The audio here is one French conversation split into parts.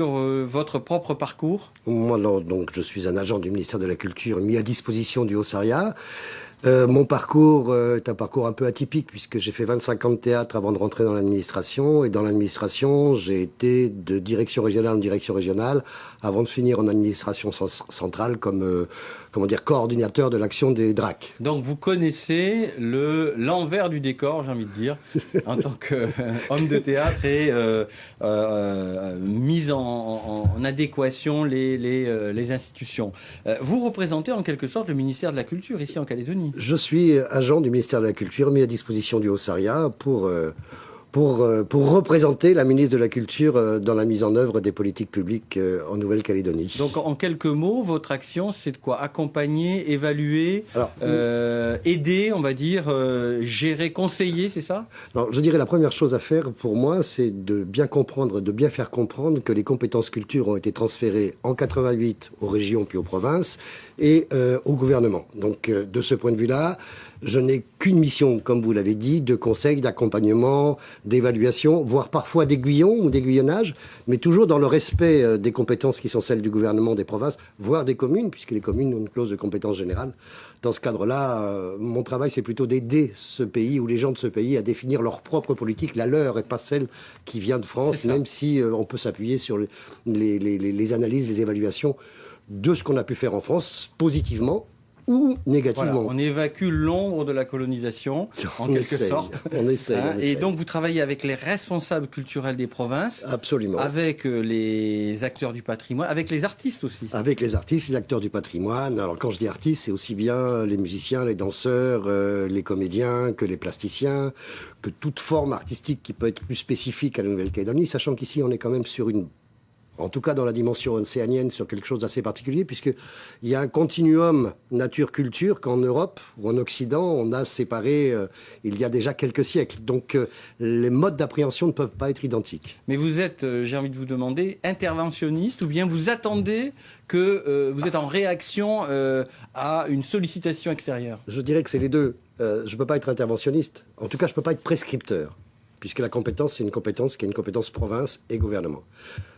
Sur votre propre parcours? Moi, non, donc, je suis un agent du ministère de la Culture mis à disposition du Haut-Saria. Mon parcours est un parcours un peu atypique puisque j'ai fait 25 ans de théâtre avant de rentrer dans l'administration. Et dans l'administration, j'ai été de direction régionale en direction régionale avant de finir en administration centrale comme coordinateur de l'action des DRAC. Donc vous connaissez l'envers du décor, j'ai envie de dire, en tant qu'homme de théâtre et mise en adéquation les institutions. Vous représentez en quelque sorte le ministère de la Culture ici en Calédonie. Je suis agent du ministère de la Culture mis à disposition du Haut-Saria pour représenter la ministre de la Culture dans la mise en œuvre des politiques publiques en Nouvelle-Calédonie. Donc en quelques mots, votre action, c'est de quoi? Accompagner, évaluer, aider, on va dire, gérer, conseiller, c'est ça? Alors, je dirais la première chose à faire pour moi, c'est de bien comprendre, de bien faire comprendre que les compétences culture ont été transférées en 88 aux régions puis aux provinces et au gouvernement. Donc de ce point de vue-là, je n'ai qu'une mission, comme vous l'avez dit, de conseil, d'accompagnement, d'évaluation, voire parfois d'aiguillon ou d'aiguillonnage, mais toujours dans le respect des compétences qui sont celles du gouvernement, des provinces, voire des communes, puisque les communes ont une clause de compétence générale. Dans ce cadre-là, mon travail, c'est plutôt d'aider ce pays ou les gens de ce pays à définir leur propre politique, la leur et pas celle qui vient de France, même si on peut s'appuyer sur les analyses, les évaluations de ce qu'on a pu faire en France, positivement ou négativement. Voilà, on évacue l'ombre de la colonisation, en quelque sorte. On essaye. Et donc, vous travaillez avec les responsables culturels des provinces. Absolument. Avec les acteurs du patrimoine, avec les artistes aussi. Avec les artistes, les acteurs du patrimoine. Alors, quand je dis artistes, c'est aussi bien les musiciens, les danseurs, les comédiens, que les plasticiens, que toute forme artistique qui peut être plus spécifique à la Nouvelle-Calédonie, sachant qu'ici, on est quand même sur en tout cas dans la dimension océanienne, sur quelque chose d'assez particulier, puisqu'il y a un continuum nature-culture qu'en Europe ou en Occident, on a séparé il y a déjà quelques siècles. Donc les modes d'appréhension ne peuvent pas être identiques. Mais vous êtes, j'ai envie de vous demander, interventionniste ou bien vous attendez que vous êtes en réaction à une sollicitation extérieure? Je dirais que c'est les deux. Je ne peux pas être interventionniste. En tout cas, je ne peux pas être prescripteur, puisque la compétence, c'est une compétence qui est une compétence province et gouvernement.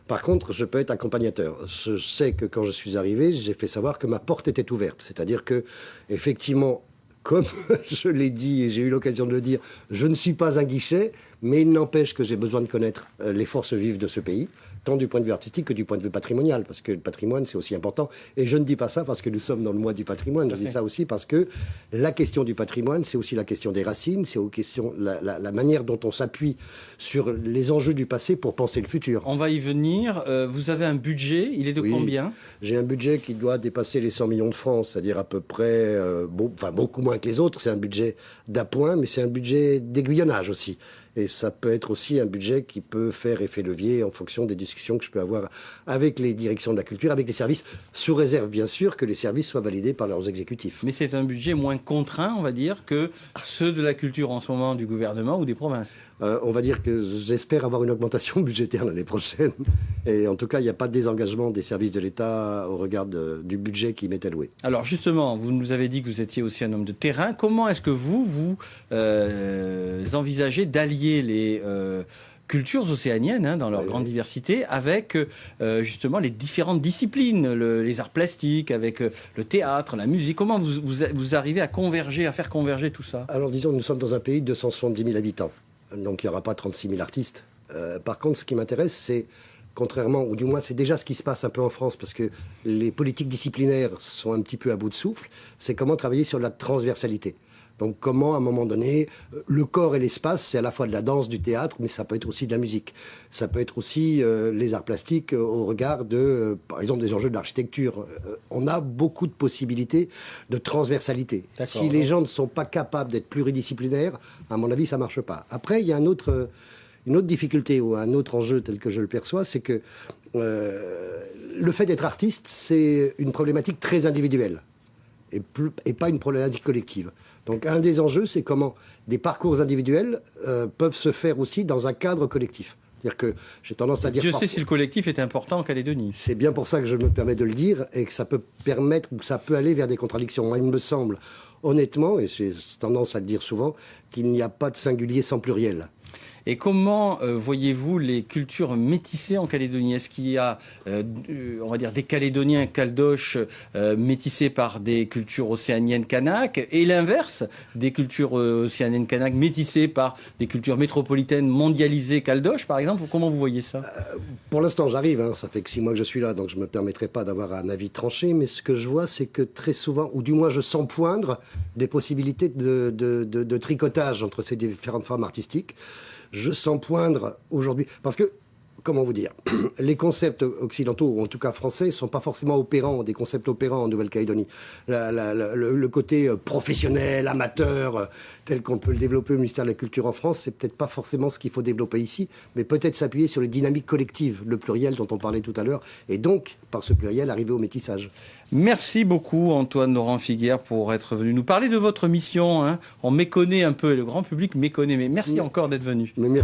Par contre, je peux être accompagnateur. Je sais que quand je suis arrivé, j'ai fait savoir que ma porte était ouverte. C'est-à-dire que, effectivement, comme je l'ai dit et j'ai eu l'occasion de le dire, je ne suis pas un guichet, mais il n'empêche que j'ai besoin de connaître les forces vives de ce pays, tant du point de vue artistique que du point de vue patrimonial, parce que le patrimoine, c'est aussi important. Et je ne dis pas ça parce que nous sommes dans le mois du patrimoine, je dis ça aussi parce que la question du patrimoine, c'est aussi la question des racines, c'est aussi la manière dont on s'appuie sur les enjeux du passé pour penser le futur. On va y venir. Vous avez un budget, il est de combien? J'ai un budget qui doit dépasser les 100 millions de francs, c'est-à-dire à peu près, beaucoup moins que les autres. C'est un budget d'appoint, mais c'est un budget d'aiguillonnage aussi. Et ça peut être aussi un budget qui peut faire effet levier en fonction des discussions que je peux avoir avec les directions de la culture, avec les services, sous réserve bien sûr que les services soient validés par leurs exécutifs. Mais c'est un budget moins contraint, on va dire, que ceux de la culture en ce moment du gouvernement ou des provinces. On va dire que j'espère avoir une augmentation budgétaire l'année prochaine. Et en tout cas, il n'y a pas de désengagement des services de l'État au regard du budget qui m'est alloué. Alors justement, vous nous avez dit que vous étiez aussi un homme de terrain. Comment est-ce que vous envisagez d'allier les cultures océaniennes dans leur grande diversité avec justement les différentes disciplines, les arts plastiques, avec le théâtre, la musique? Comment vous arrivez à faire converger tout ça? Alors disons que nous sommes dans un pays de 270 000 habitants. Donc il n'y aura pas 36 000 artistes. Par contre, ce qui m'intéresse, c'est, contrairement, ou du moins c'est déjà ce qui se passe un peu en France, parce que les politiques disciplinaires sont un petit peu à bout de souffle, c'est comment travailler sur la transversalité. Donc comment, à un moment donné, le corps et l'espace, c'est à la fois de la danse, du théâtre, mais ça peut être aussi de la musique. Ça peut être aussi les arts plastiques au regard de, par exemple, des enjeux de l'architecture. On a beaucoup de possibilités de transversalité. Si les gens ne sont pas capables d'être pluridisciplinaires, à mon avis, ça ne marche pas. Après, il y a une autre difficulté ou un autre enjeu tel que je le perçois, c'est que le fait d'être artiste, c'est une problématique très individuelle et pas une problématique collective. Donc un des enjeux, c'est comment des parcours individuels peuvent se faire aussi dans un cadre collectif. C'est-à-dire que j'ai tendance à dire... Dieu sait si le collectif est important en Calédonie. C'est bien pour ça que je me permets de le dire et que ça peut permettre, ou ça peut aller vers des contradictions. Moi, il me semble, honnêtement, et j'ai tendance à le dire souvent, qu'il n'y a pas de singulier sans pluriel. Et comment voyez-vous les cultures métissées en Calédonie? Est-ce qu'il y a, on va dire, des Calédoniens caldoches métissés par des cultures océaniennes kanak, et l'inverse, des cultures océaniennes kanak métissées par des cultures métropolitaines mondialisées caldoches, par exemple? Comment vous voyez ça? Pour l'instant, j'arrive, hein, ça fait que 6 mois que je suis là, donc je ne me permettrai pas d'avoir un avis tranché, mais ce que je vois, c'est que très souvent, ou du moins je sens poindre des possibilités de tricotage entre ces différentes formes artistiques. Je sens poindre aujourd'hui, parce que, comment vous dire, les concepts occidentaux, ou en tout cas français, ne sont pas forcément opérants, des concepts opérants en Nouvelle-Calédonie. Le côté professionnel, amateur, tel qu'on peut le développer au ministère de la Culture en France, c'est peut-être pas forcément ce qu'il faut développer ici, mais peut-être s'appuyer sur les dynamiques collectives, le pluriel dont on parlait tout à l'heure, et donc, par ce pluriel, arriver au métissage. Merci beaucoup Antoine Laurent-Figuière pour être venu nous parler de votre mission, hein. On méconnaît un peu, le grand public méconnaît, mais merci encore d'être venu. Mais merci.